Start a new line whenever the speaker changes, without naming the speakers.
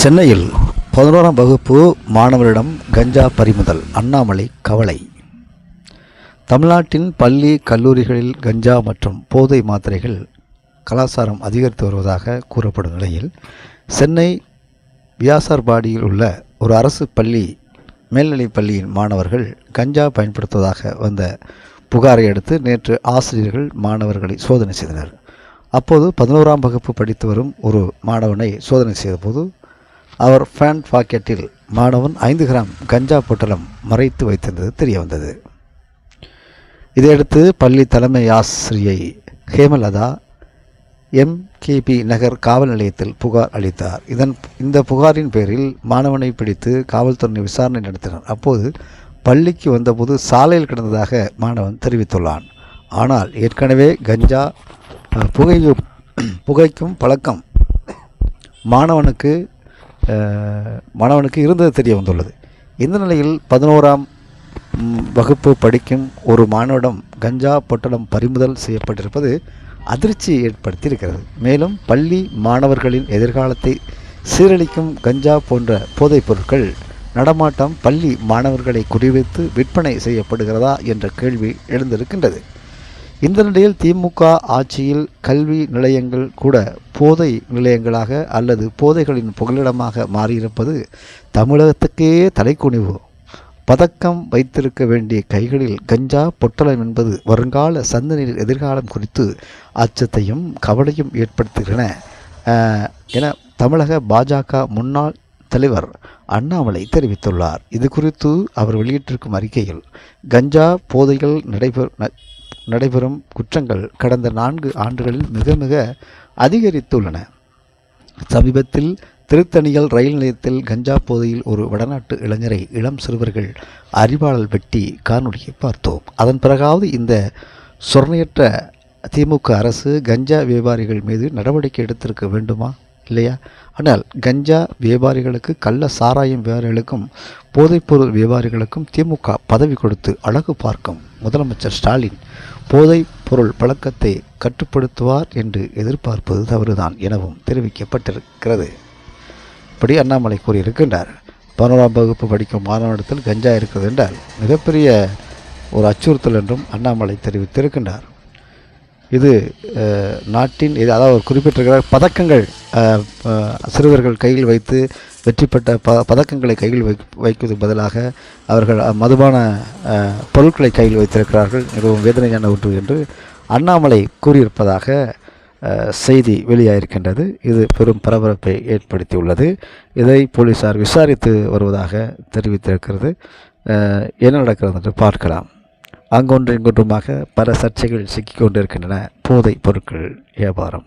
சென்னையில் 11ஆம் வகுப்பு மாணவரிடம் கஞ்சா பறிமுதல், அண்ணாமலை கவலை. தமிழ்நாட்டின் பள்ளி கல்லூரிகளில் கஞ்சா மற்றும் போதை மாத்திரைகள் கலாச்சாரம் அதிகரித்து வருவதாக கூறப்படும் நிலையில், சென்னை வியாசார்பாடியில் உள்ள ஒரு அரசு பள்ளி மேல்நிலைப் பள்ளியின் மாணவர்கள் கஞ்சா பயன்படுத்துவதாக வந்த புகாரை அடுத்து நேற்று ஆசிரியர்கள் மாணவர்களை சோதனை செய்தனர். அப்போது 11ஆம் வகுப்பு படித்து வரும் ஒரு மாணவனை சோதனை செய்தபோது அவர் பேண்ட் பாக்கெட்டில் மாணவன் 5 கிராம் கஞ்சா பொட்டலம் மறைத்து வைத்திருந்தது தெரிய வந்தது. இதையடுத்து பள்ளி தலைமை ஆசிரியை ஹேமலதா MKP நகர் காவல் நிலையத்தில் புகார் அளித்தார். இந்த புகாரின் பேரில் மாணவனை பிடித்து காவல்துறை விசாரணை நடத்தினர். அப்போது பள்ளிக்கு வந்தபோது சாலையில் கிடந்ததாக மாணவன் தெரிவித்துள்ளான். ஆனால் ஏற்கனவே கஞ்சா புகைக்கும் பழக்கம் மாணவனுக்கு இருந்தது தெரிய வந்துள்ளது. இந்த நிலையில் 11ஆம் வகுப்பு படிக்கும் ஒரு மாணவனிடம் கஞ்சா பொட்டலம் பறிமுதல் செய்யப்பட்டிருப்பது அதிர்ச்சி ஏற்படுத்தியிருக்கிறது. மேலும் பள்ளி மாணவர்களின் எதிர்காலத்தை சீரழிக்கும் கஞ்சா போன்ற போதைப் பொருட்கள் நடமாட்டம் பள்ளி மாணவர்களை குறிவைத்து விற்பனை செய்யப்படுகிறதா என்ற கேள்வி எழுந்திருக்கின்றது. இந்த நிலையில் திமுக ஆட்சியில் கல்வி நிலையங்கள் கூட போதை நிலையங்களாக அல்லது போதைகளின் புகலிடமாக மாறியிருப்பது தமிழகத்துக்கே தலைக்குனிவு. பதக்கம் வைத்திருக்க வேண்டிய கைகளில் கஞ்சா பொட்டலம் என்பது வருங்கால சந்ததியின் எதிர்காலம் குறித்து அச்சத்தையும் கவலையும் ஏற்படுத்துகின்றன என தமிழக பாஜக முன்னாள் தலைவர் அண்ணாமலை தெரிவித்துள்ளார். இது குறித்து அவர் வெளியிட்டிருக்கும் அறிக்கையில், கஞ்சா போதைகள் நடைபெறும் குற்றங்கள் கடந்த 4 ஆண்டுகளில் மிக மிக அதிகரித்துள்ளன. சமீபத்தில் திருத்தணியில் ரயில் நிலையத்தில் கஞ்சா போதையில் ஒரு வடநாட்டு இளைஞரை இளம் சிறுவர்கள் அறிவாளால் வெட்டி காணொலியை பார்த்தோம். அதன் பிறகாவது இந்த சொர்ணையற்ற திமுக அரசு கஞ்சா வியாபாரிகள் மீது நடவடிக்கை எடுத்திருக்க வேண்டுமா, இல்லையா? ஆனால் கஞ்சா வியாபாரிகளுக்கு, கள்ள சாராயம் வியாபாரிகளுக்கும், போதைப்பொருள் வியாபாரிகளுக்கும் திமுக பதவி கொடுத்து அழகு பார்க்கும் முதலமைச்சர் ஸ்டாலின் போதைப் பொருள் பழக்கத்தை கட்டுப்படுத்துவார் என்று எதிர்பார்ப்பது தவறுதான் எனவும் தெரிவிக்கப்பட்டிருக்கிறது. இப்படி அண்ணாமலை கூறியிருக்கின்றார். 11ஆம் வகுப்பு படிக்கும் மாணவனிடத்தில் கஞ்சா இருக்கிறது என்றால் மிகப்பெரிய ஒரு அச்சுறுத்தல் என்றும் அண்ணாமலை தெரிவித்திருக்கின்றார். இது நாட்டின் அதாவது குறிப்பிட்டிருக்கிறார், பதக்கங்கள் சிறுவர்கள் கையில் வைத்து வெற்றி பெற்ற பதக்கங்களை கையில் வைப்பதற்கு பதிலாக அவர்கள் மதுபான பொருட்களை கையில் வைத்திருக்கிறார்கள். மிகவும் வேதனையான ஒன்று என்று அண்ணாமலை கூறியிருப்பதாக செய்தி வெளியாகிருக்கின்றது. இது பெரும் பரபரப்பை ஏற்படுத்தியுள்ளது. இதை போலீசார் விசாரித்து வருவதாக தெரிவித்திருக்கிறது. என்ன நடக்கிறது என்று பார்க்கலாம். அங்கொன்று இங்கொன்றுமாக பல சர்ச்சைகள் சிக்கிக்கொண்டிருக்கின்றன போதைப் பொருட்கள் வியாபாரம்.